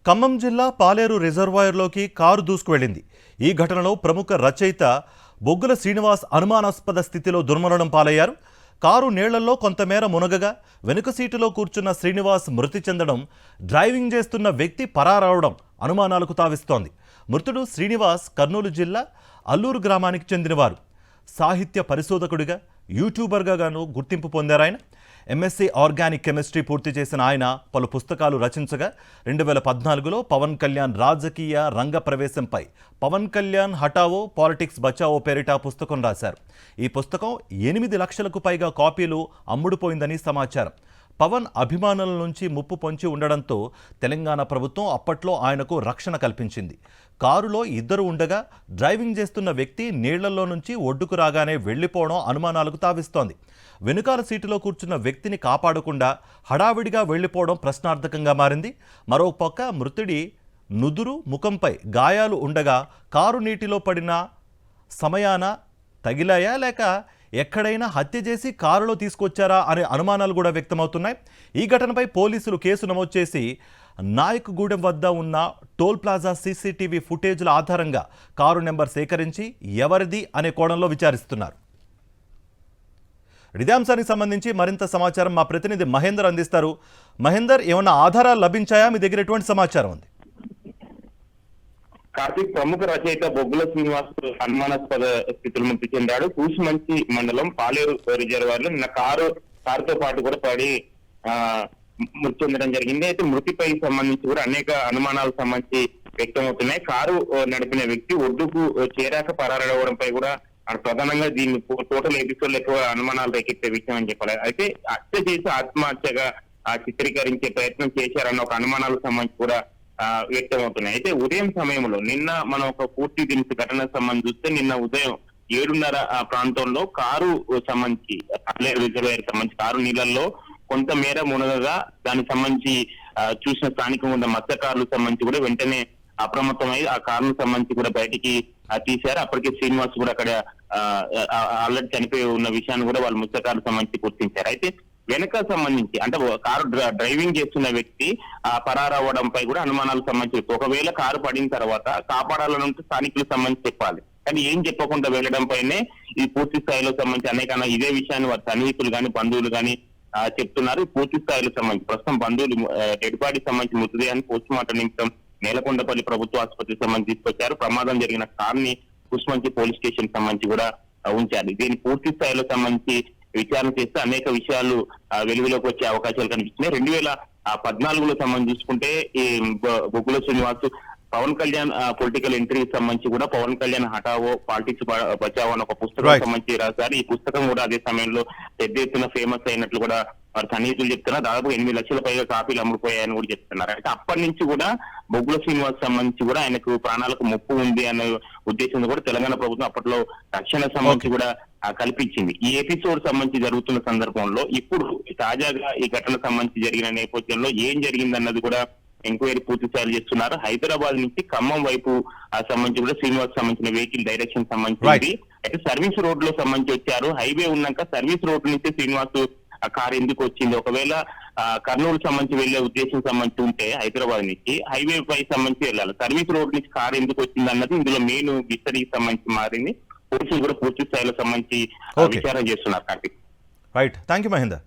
ఖమ్మం జిల్లా పాలేరు రిజర్వాయర్లోకి కారు దూసుకువెళ్లింది. ఈ ఘటనలో ప్రముఖ రచయిత బొగ్గుల శ్రీనివాస్ అనుమానాస్పద స్థితిలో దుర్మరణం పాలయ్యారు. కారు నీళ్లలో కొంతమేర మునగగా వెనుక సీటులో కూర్చున్న శ్రీనివాస్ మృతి చెందడం, డ్రైవింగ్ చేస్తున్న వ్యక్తి పరారవడం అనుమానాలకు తావిస్తోంది. మృతుడు శ్రీనివాస్ కర్నూలు జిల్లా అల్లూరు గ్రామానికి చెందినవారు. సాహిత్య పరిశోధకుడిగా, యూట్యూబర్గాను గుర్తింపు పొందారాయన. ఎంఎస్సీ ఆర్గానిక్ కెమిస్ట్రీ పూర్తి చేసిన ఆయన పలు పుస్తకాలు రచించగా 2014లో పవన్ కళ్యాణ్ రాజకీయ రంగ ప్రవేశంపై పవన్ కళ్యాణ్ హఠావో పాలిటిక్స్ బచావో పేరిట పుస్తకం రాశారు. ఈ పుస్తకం 8 లక్షలకు పైగా కాపీలు అమ్ముడుపోయిందని సమాచారం. పవన్ అభిమానుల నుంచి ముప్పు పొంచి ఉండడంతో తెలంగాణ ప్రభుత్వం అప్పట్లో ఆయనకు రక్షణ కల్పించింది. కారులో ఇద్దరు ఉండగా డ్రైవింగ్ చేస్తున్న వ్యక్తి నీళ్లలో నుంచి ఒడ్డుకు రాగానే వెళ్లిపోవడం అనుమానాలకు తావిస్తోంది. వెనుకాల సీటులో కూర్చున్న వ్యక్తిని కాపాడకుండా హడావిడిగా వెళ్లిపోవడం ప్రశ్నార్థకంగా మారింది. మరోపక్క మృతుడి నుదురు, ముఖంపై గాయాలు ఉండగా కారు నీటిలో పడిన సమయాన తగిలాయా లేక ఎక్కడైనా హత్య చేసి కారులో తీసుకొచ్చారా అనే అనుమానాలు కూడా వ్యక్తమవుతున్నాయి. ఈ ఘటనపై పోలీసులు కేసు నమోదు చేసి నాయకగూడెం వద్ద ఉన్న టోల్ ప్లాజా సీసీటీవీ ఫుటేజ్ల ఆధారంగా కారు నెంబర్ సేకరించి ఎవరిది అనే కోణంలో విచారిస్తున్నారు. ఇదే అంశానికి సంబంధించి మరింత సమాచారం మా ప్రతినిధి మహేందర్ అందిస్తారు. మహేందర్, ఏమన్నా ఆధారాలు లభించాయా? మీ దగ్గర ఎటువంటి సమాచారం ఉంది? కార్తీక్, ప్రముఖ రచయిత బొగ్గుల శ్రీనివాస్ అనుమానాస్పద స్థితిలో మృతి చెందాడు. కూసుమంచి మండలం పాలేరు రిజర్వాయర్ లో నిన్న కారుతో పాటు కూడా పడి మృతి చెందడం జరిగింది. అయితే మృతిపై సంబంధించి కూడా అనేక అనుమానాలకు సంబంధించి వ్యక్తమవుతున్నాయి. కారు నడిపిన వ్యక్తి ఒడ్డుకు చేరాక పరారవడంపై కూడా ప్రధానంగా దీన్ని టోటల్ ఎపిసోడ్ లో ఎక్కువ అనుమానాలు రేకెత్తే విషయం అని చెప్పాలి. అయితే హత్య చేసి ఆత్మహత్యగా చిత్రీకరించే ప్రయత్నం చేశారన్న ఒక అనుమానాలకు సంబంధించి కూడా వ్యక్తమవుతున్నాయి. అయితే ఉదయం సమయంలో నిన్న మనం ఒక పూర్తి దినిసి ఘటనకు సంబంధించి చూస్తే నిన్న ఉదయం 7:30 ఆ ప్రాంతంలో కారు సంబంధించి రిజర్వాయర్ సంబంధించి కారు నీళ్లలో కొంత మేర మునగగా దానికి సంబంధించి చూసిన స్థానికంగా ఉన్న మత్స్యకారులకు సంబంధించి కూడా వెంటనే అప్రమత్తమై ఆ కారును సంబంధించి కూడా బయటికి తీశారు. అప్పటికే శ్రీనివాస్ కూడా అక్కడ ఆల్రెడీ చనిపోయి ఉన్న విషయాన్ని కూడా వాళ్ళు మత్స్యకారులకు సంబంధించి గుర్తించారు. అయితే వెనక సంబంధించి అంటే కారు డ్రైవింగ్ చేస్తున్న వ్యక్తి పరారవడంపై కూడా అనుమానాలకు సంబంధించి, ఒకవేళ కారు పడిన తర్వాత కాపాడాలంటే స్థానికులకు సంబంధించి చెప్పాలి, కానీ ఏం చెప్పకుండా వెళ్లడం పైనే ఈ పూర్తి స్థాయిలో సంబంధించి అనేక ఇదే విషయాన్ని వారి సన్నిహితులు కానీ బంధువులు కానీ చెప్తున్నారు. పూర్తి స్థాయిలో సంబంధించి ప్రస్తుతం బంధువులు డెడ్ బాడీకి సంబంధించి మృతదేహాన్ని పోస్ట్ మార్టం నిమిత్తం నేలకొండపల్లి ప్రభుత్వ ఆసుపత్రికి సంబంధించి తీసుకొచ్చారు. ప్రమాదం జరిగిన కార్ని కూసుమంచి పోలీస్ స్టేషన్ సంబంధించి కూడా ఉంచారు. దీన్ని పూర్తి స్థాయిలో సంబంధించి విచారణ చేస్తే అనేక విషయాలు వెలుగులోకి వచ్చే అవకాశాలు కనిపిస్తున్నాయి. 2014లో సంబంధించి చూసుకుంటే ఈ బొగ్గుల శ్రీనివాస్ పవన్ కళ్యాణ్ పొలిటికల్ ఎంట్రీకి సంబంధించి కూడా పవన్ కళ్యాణ్ హఠావో పాలిటిక్స్ బచావో అని ఒక పుస్తకం సంబంధించి రాశారు. ఈ పుస్తకం కూడా అదే సమయంలో పెద్ద ఎత్తున ఫేమస్ అయినట్లు కూడా వారి సన్నిహితులు చెప్తున్నారు. దాదాపు 8 లక్షల పైగా కాపీలు అమ్ముడుపోయాయని కూడా చెప్తున్నారు. అయితే అప్పటి నుంచి కూడా బొగ్గుల శ్రీనివాస్ సంబంధించి కూడా ఆయనకు ప్రాణాలకు ముప్పు ఉంది అనే ఉద్దేశంతో కూడా తెలంగాణ ప్రభుత్వం అప్పట్లో రక్షణ సంబంధించి కూడా కల్పించింది. ఈ ఎపిసోడ్ సంబంధించి జరుగుతున్న సందర్భంలో ఇప్పుడు తాజాగా ఈ ఘటన సంబంధించి జరిగిన నేపథ్యంలో ఏం జరిగిందన్నది కూడా ఎంక్వైరీ పూర్తి స్థాయిలో చేస్తున్నారు. హైదరాబాద్ నుంచి ఖమ్మం వైపు సంబంధించి కూడా శ్రీనివాస్ సంబంధించిన వెహికల్ డైరెక్షన్ సంబంధించి అయితే సర్వీస్ రోడ్ లో సంబంధించి వచ్చారు. హైవే ఉన్నాక సర్వీస్ రోడ్ నుంచి శ్రీనివాస్ ఆ కారు ఎందుకు వచ్చింది, ఒకవేళ కర్నూలు సంబంధించి వెళ్లే ఉద్దేశం సంబంధించి ఉంటే హైదరాబాద్ నుంచి హైవే పై సంబంధించి వెళ్ళాలి, సర్వీస్ రోడ్ నుంచి కారు ఎందుకు వచ్చింది అన్నది ఇందులో మెయిన్ మిస్టరీకి సంబంధించి మారింది. పోలీసులు కూడా పూర్తి స్థాయిలో సంబంధించి విచారణ చేస్తున్నారు. Karthik, right, thank you Mahender.